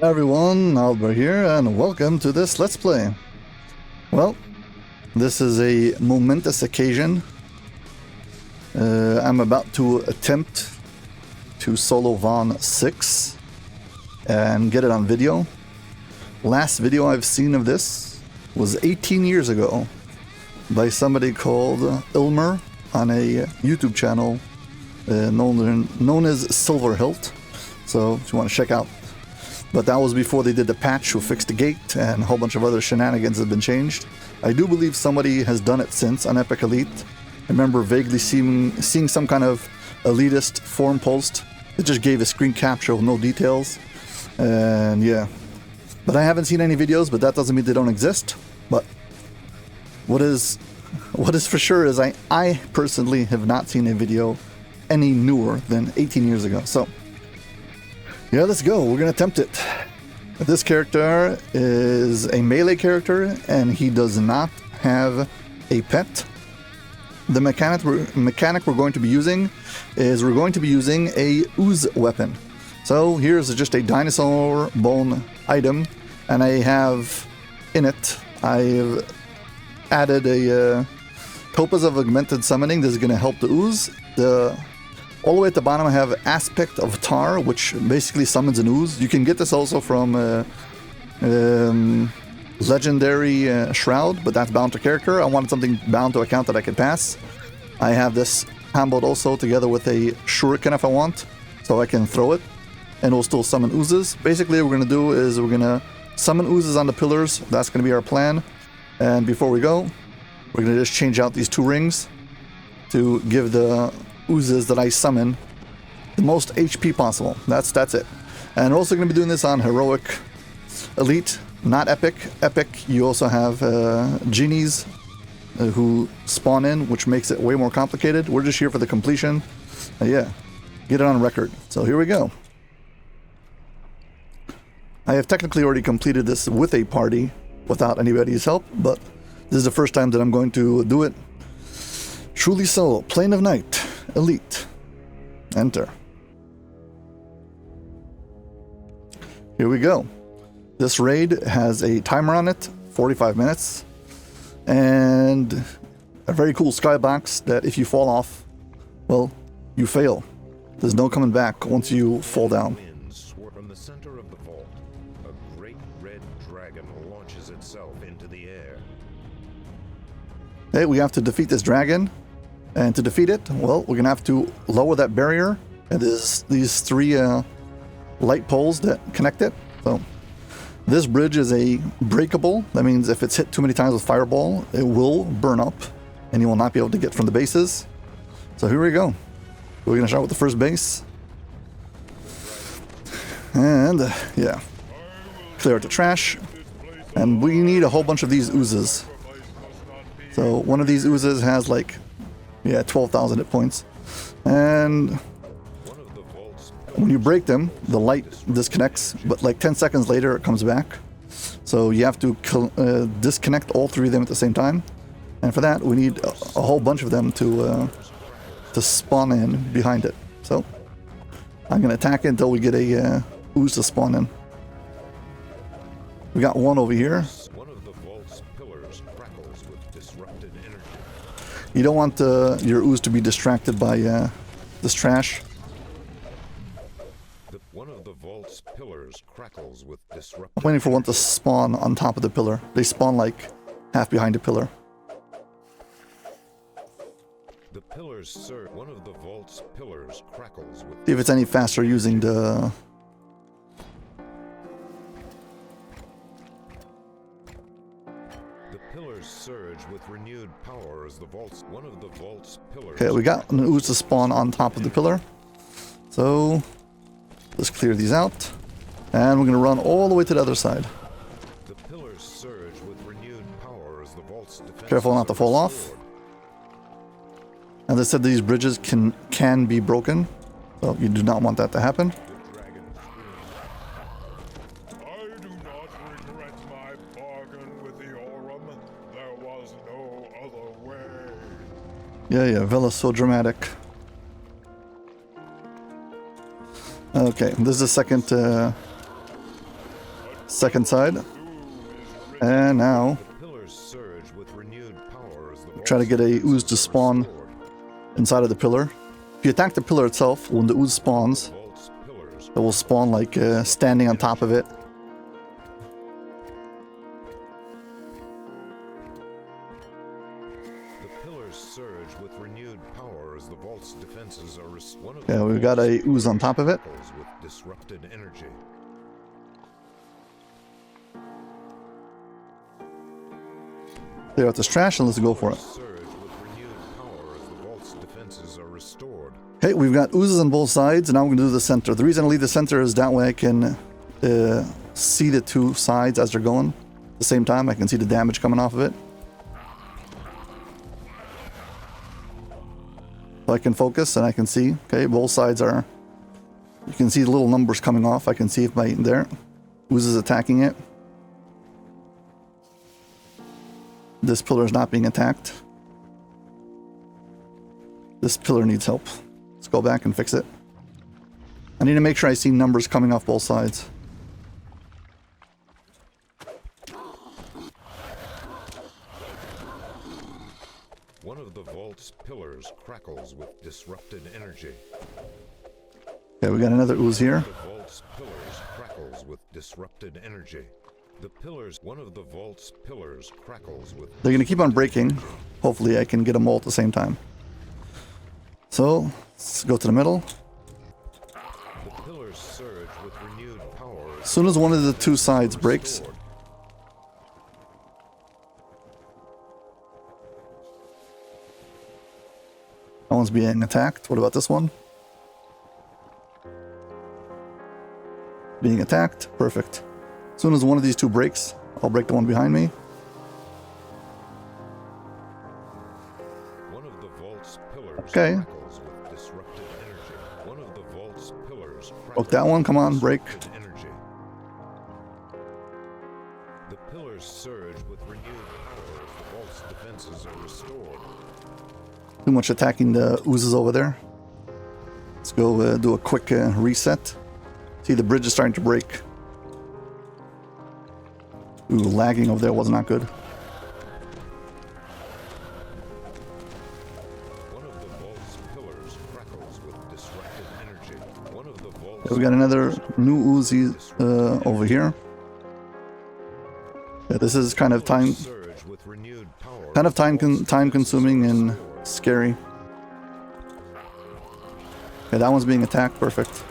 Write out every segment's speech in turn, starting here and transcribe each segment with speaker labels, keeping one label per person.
Speaker 1: Hi everyone, Aldbar here, and welcome to this Let's Play. Well, this is a momentous occasion. I'm about to attempt to solo VoN 6 and get it on video. Last video I've seen of this was 18 years ago by somebody called Ilmer on a YouTube channel known as Silverhilt. So if you want to check out. But that was before they did the patch who fixed the gate, and a whole bunch of other shenanigans have been changed. I do believe somebody has done it since on Epic Elite. I remember vaguely seeing some kind of elitist forum post that just gave a screen capture with no details. And yeah. But I haven't seen any videos, but that doesn't mean they don't exist. But what is for sure is I personally have not seen a video any newer than 18 years ago. So yeah, let's go. We're gonna attempt it. This character is a melee character, and he does not have a pet. The mechanic we're going to be using is we're going to be using a ooze weapon. So here's just a dinosaur bone item, and I have in it, I've added a Topaz of Augmented Summoning. This is going to help the ooze. All the way at the bottom I have Aspect of Tar, which basically summons an ooze. You can get this also from Legendary Shroud, but that's bound to character. I wanted something bound to account that I could pass. I have this comboed also together with a Shuriken if I want, so I can throw it, and it will still summon oozes. Basically what we're going to do is we're going to summon oozes on the pillars. That's going to be our plan. And before we go, we're going to just change out these two rings to give the oozes that I summon the most HP possible. That's it. And we're also going to be doing this on Heroic Elite, not Epic. Epic, you also have genies who spawn in, which makes it way more complicated. We're just here for the completion. Yeah, get it on record. So here we go. I have technically already completed this with a party without anybody's help, but this is the first time that I'm going to do it truly solo. Plane of Night. Elite. Enter. Here we go. This raid has a timer on it, 45 minutes, and a very cool skybox that if you fall off, well, you fail. There's no coming back once you fall down.
Speaker 2: From the center of the vault, a great red dragon launches itself into the air.
Speaker 1: Hey, we have to defeat this dragon. And to defeat it, well, we're going to have to lower that barrier. And there's these three light poles that connect it. So this bridge is a breakable. That means if it's hit too many times with fireball, it will burn up and you will not be able to get from the bases. So here we go. We're going to start with the first base. And yeah, clear out the trash. And we need a whole bunch of these oozes. So one of these oozes has like 12,000 hit points. And when you break them, the light disconnects, but like 10 seconds later it comes back. So you have to disconnect all three of them at the same time. And for that, we need a whole bunch of them to spawn in behind it. So I'm going to attack it until we get a ooze to spawn in. We got one over here. You don't want your ooze to be distracted by this trash.
Speaker 2: One of the vault's pillars crackles with disrupted.
Speaker 1: I'm waiting for one to spawn on top of the pillar. They spawn like half behind the pillar.
Speaker 2: The pillars serve. One of the vault's pillars crackles with.
Speaker 1: See if it's any faster using the.
Speaker 2: Surge with renewed power as the vault's one of the vault's pillars.
Speaker 1: Okay, we got an ooze to spawn on top of the pillar. So let's clear these out. And we're gonna run all the way to the other side.
Speaker 2: The pillars surge with renewed power as the vault's defense.
Speaker 1: Careful not to fall off. As I said, these bridges can be broken. So you do not want that to happen. Yeah, Vela's so dramatic. Okay, this is the second Second side. And now
Speaker 2: The pillars surge with renewed power as the
Speaker 1: try to get a ooze to spawn inside of the pillar. If you attack the pillar itself, when the ooze spawns,
Speaker 2: vault's pillars.
Speaker 1: it will spawn like standing on top of it.
Speaker 2: The pillars surge with renewed power as the vault's defenses are restored.
Speaker 1: Yeah, we've got a ooze on top of it.
Speaker 2: With disrupted energy.
Speaker 1: Clear out this trash and let's go for it.
Speaker 2: Surge with renewed power as the vault's defenses are restored.
Speaker 1: Okay, we've got oozes on both sides, and now we're going to do the center. The reason I leave the center is that way I can see the two sides as they're going. At the same time, I can see the damage coming off of it. So I can focus and I can see, okay, both sides are... You can see the little numbers coming off. I can see if my... There. Oozes attacking it. This pillar is not being attacked. This pillar needs help. Let's go back and fix it. I need to make sure I see numbers coming off both sides.
Speaker 2: One of the vault's pillars crackles with disrupted energy.
Speaker 1: Okay, we got another ooze here.
Speaker 2: The vault's pillars crackles with disrupted energy. The pillars, one of the vault's pillars crackles with...
Speaker 1: They're going to keep on breaking. Hopefully I can get them all at the same time. So, let's go to the middle.
Speaker 2: The pillars surge with renewed power.
Speaker 1: As soon as one of the two sides breaks, that one's being attacked. What about this one? Being attacked. Perfect. As soon as one of these two breaks, I'll break the one behind me.
Speaker 2: One of the vault's pillars
Speaker 1: Okay.
Speaker 2: crackles with disrupted energy. One of the vault's pillars
Speaker 1: Broke that one. Come on, break.
Speaker 2: disrupted energy. The pillars surge with renewed power as the vault's defenses are restored.
Speaker 1: Too much attacking the oozes over there. Let's go do a quick reset. See, the bridge is starting to break. Ooh, lagging over there was not good.
Speaker 2: One of the vault's pillars crackles with disrupted energy. One of the vault's
Speaker 1: Yeah, we got another new Uzi over here. Yeah, this is kind of time
Speaker 2: surge with renewed power.
Speaker 1: time consuming and scary. Yeah, that one's being attacked. Perfect.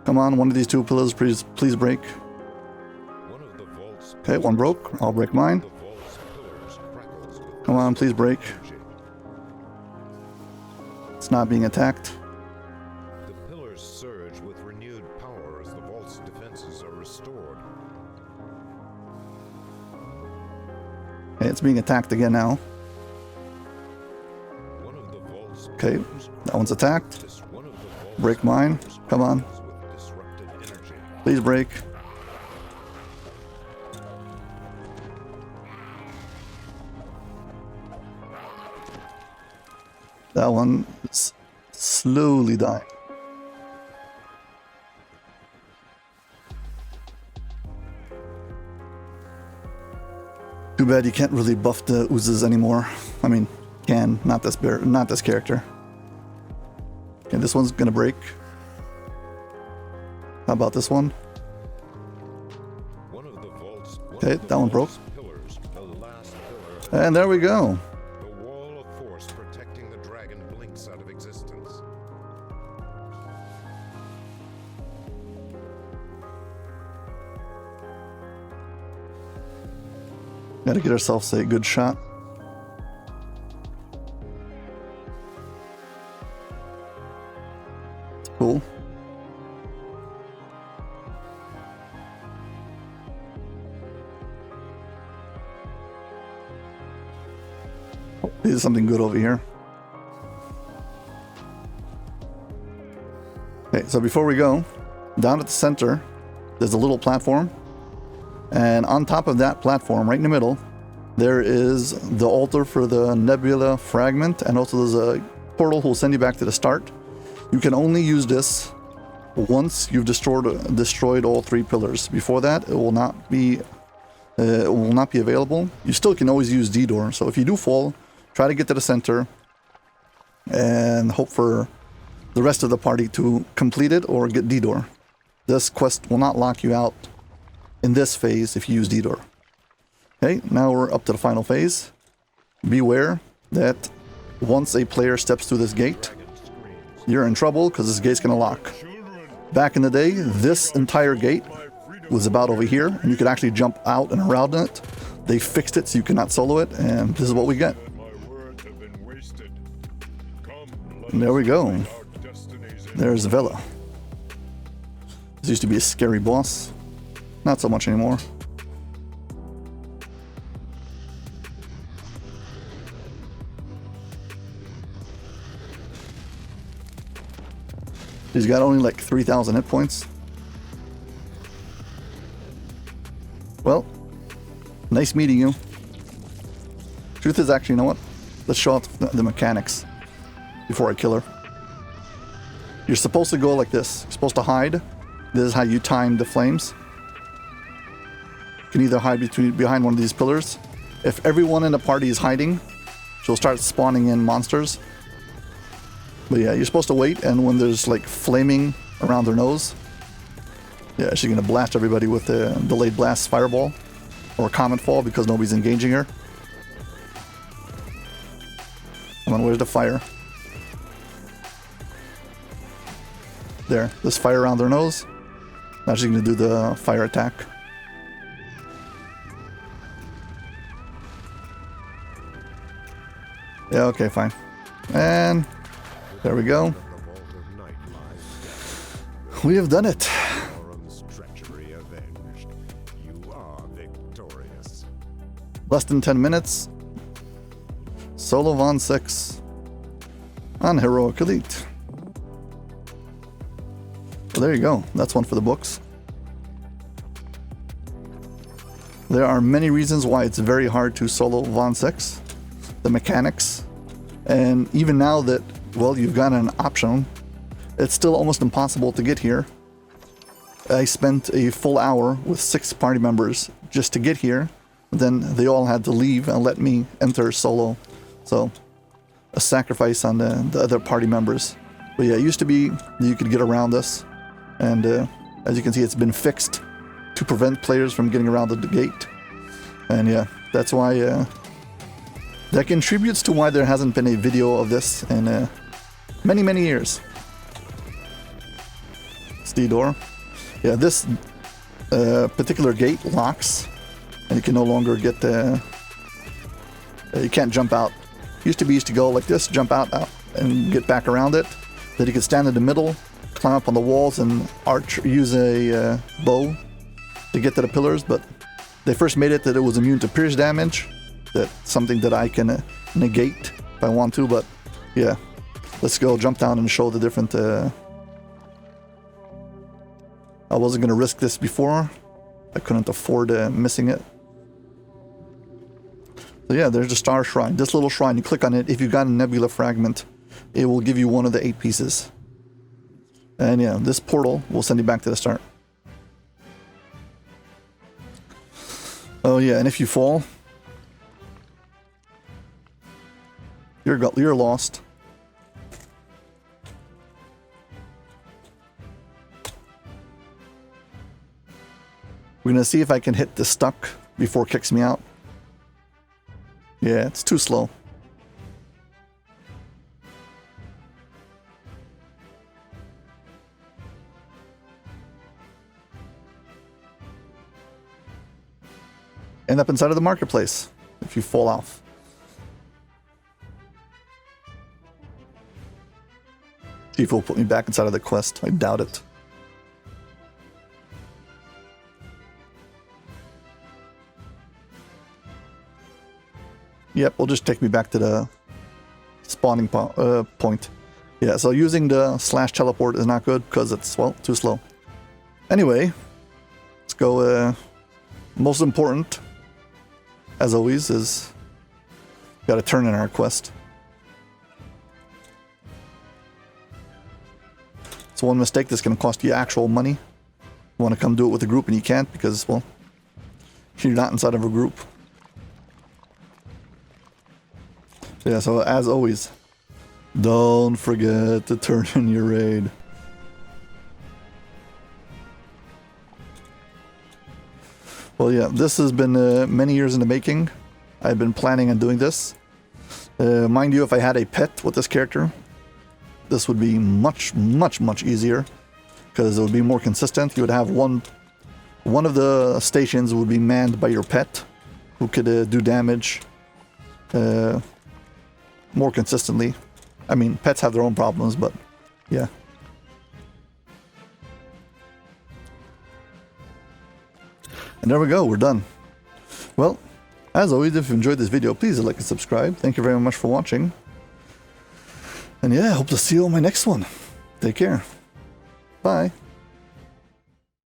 Speaker 1: Come on, one of these two pillars, please break.
Speaker 2: One of the vault's
Speaker 1: Okay, one broke. I'll break mine.
Speaker 2: the vault's pillars crackles with
Speaker 1: Come on, please break.
Speaker 2: energy.
Speaker 1: It's not being attacked.
Speaker 2: The pillars surge with renewed power as the vault's defenses are restored.
Speaker 1: Okay, it's being attacked again now.
Speaker 2: One of the vault's
Speaker 1: Okay, that one's attacked.
Speaker 2: one of the vault's
Speaker 1: Break mine. Come on,
Speaker 2: pillars with disrupted energy.
Speaker 1: please break. That one is slowly dying. Too bad you can't really buff the oozes anymore. I mean, can, not this character. Okay, this one's gonna break. How about this one?
Speaker 2: One of the vault's
Speaker 1: Okay, that one broke.
Speaker 2: pillars, the last pillar,
Speaker 1: And there we go.
Speaker 2: the wall of force protecting the dragon blinks out of existence.
Speaker 1: Gotta get ourselves a good shot. Cool. Oh, there's something good over here. Okay, so before we go, down at the center, there's a little platform. And on top of that platform, right in the middle, there is the altar for the nebula fragment, and also there's a portal who will send you back to the start. You can only use this once you've destroyed all 3 pillars. Before that, it will not be available. You still can always use DDO. So if you do fall, try to get to the center and hope for the rest of the party to complete it or get DDO. This quest will not lock you out in this phase if you use DDO. Okay, now we're up to the final phase. Beware that once a player steps through this gate, you're in trouble because this gate's going to lock. Back in the day, this entire gate was about over here, and you could actually jump out and around it. They fixed it so you cannot solo it, and this is what we get. And there we go. There's Vela. This used to be a scary boss. Not so much anymore. He's got only like 3,000 hit points. Well, nice meeting you. Truth is, actually, you know what? Let's show off the mechanics before I kill her. You're supposed to go like this. You're supposed to hide. This is how you time the flames. You can either hide behind one of these pillars. If everyone in the party is hiding, she'll start spawning in monsters. But yeah, you're supposed to wait, and when there's like flaming around their nose, yeah, she's gonna blast everybody with a delayed blast fireball or a comet fall because nobody's engaging her. Come on, where's the fire? There, there's fire around their nose. Now she's gonna do the fire attack. Yeah, okay, fine. And there we go. We have done it. Less than 10 minutes. Solo VoN 6 on Heroic Elite. So there you go. That's one for the books. There are many reasons why it's very hard to solo VoN 6. The mechanics. And even now that, well, you've got an option, it's still almost impossible to get here. I spent a full hour with 6 party members just to get here. Then they all had to leave and let me enter solo. So, a sacrifice on the other party members. But yeah, it used to be you could get around this. And as you can see, it's been fixed to prevent players from getting around the gate. And yeah, that's why that contributes to why there hasn't been a video of this in many, many years. It's the door. Yeah, this particular gate locks, and you can no longer get you can't jump out. Used to go like this, jump out, and get back around it. Then you could stand in the middle, climb up on the walls, and use a bow to get to the pillars. But they first made it that it was immune to pierce damage. That's something that I can negate if I want to. But yeah, let's go jump down and show the different. I wasn't gonna risk this before. I couldn't afford missing it. So yeah, there's the Star Shrine. This little shrine, you click on it. If you've got a Nebula fragment, it will give you one of the 8 pieces. And yeah, this portal will send you back to the start. Oh yeah, and if you fall, you're lost. We're gonna see if I can hit the stuck before it kicks me out. Yeah, it's too slow. End up inside of the marketplace if you fall off. See if it'll put me back inside of the quest. I doubt it. Yep, will just take me back to the spawning point. Yeah, so using the / teleport is not good because it's, well, too slow. Anyway, let's go. Most important, as always, is got to turn in our quest. It's one mistake that's going to cost you actual money. You want to come do it with a group and you can't because, well, you're not inside of a group. Yeah, so as always, don't forget to turn in your raid. Well, yeah, this has been many years in the making. I've been planning on doing this. Mind you, if I had a pet with this character, this would be much, much, much easier because it would be more consistent. You would have one of the stations would be manned by your pet who could do damage more consistently. I mean, pets have their own problems, but yeah. And there we go, we're done. Well, as always, if you enjoyed this video, please like and subscribe. Thank you very much for watching. And yeah, I hope to see you on my next one. Take care. Bye.